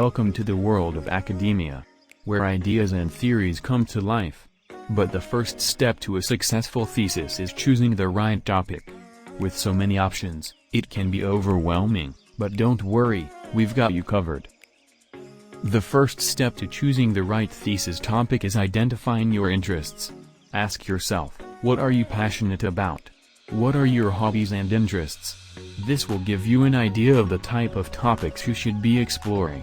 Welcome to the world of academia, where ideas and theories come to life. But the first step to a successful thesis is choosing the right topic. With so many options, it can be overwhelming, but don't worry, we've got you covered. The first step to choosing the right thesis topic is identifying your interests. Ask yourself, what are you passionate about? What are your hobbies and interests? This will give you an idea of the type of topics you should be exploring.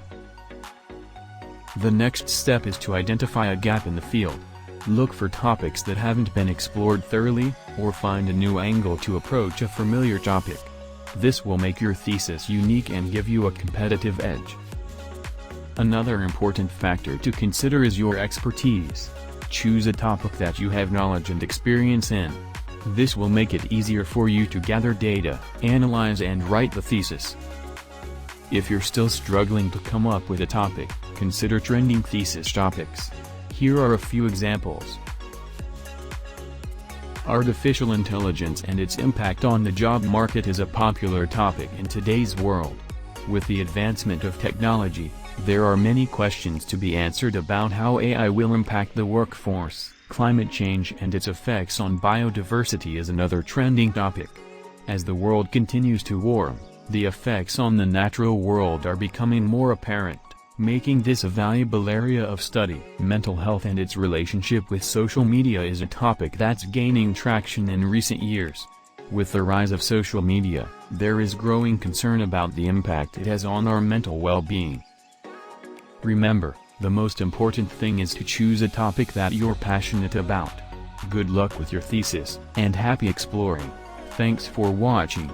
The next step is to identify a gap in the field. Look for topics that haven't been explored thoroughly, or find a new angle to approach a familiar topic. This will make your thesis unique and give you a competitive edge. Another important factor to consider is your expertise. Choose a topic that you have knowledge and experience in. This will make it easier for you to gather data, analyze and write the thesis. If you're still struggling to come up with a topic, consider trending thesis topics. Here are a few examples. Artificial intelligence and its impact on the job market is a popular topic in today's world. With the advancement of technology, there are many questions to be answered about how AI will impact the workforce. Climate change and its effects on biodiversity is another trending topic. As the world continues to warm, the effects on the natural world are becoming more apparent, making this a valuable area of study. Mental health and its relationship with social media is a topic that's gaining traction in recent years. With the rise of social media, there is growing concern about the impact it has on our mental well-being. Remember, the most important thing is to choose a topic that you're passionate about. Good luck with your thesis, and happy exploring. Thanks for watching.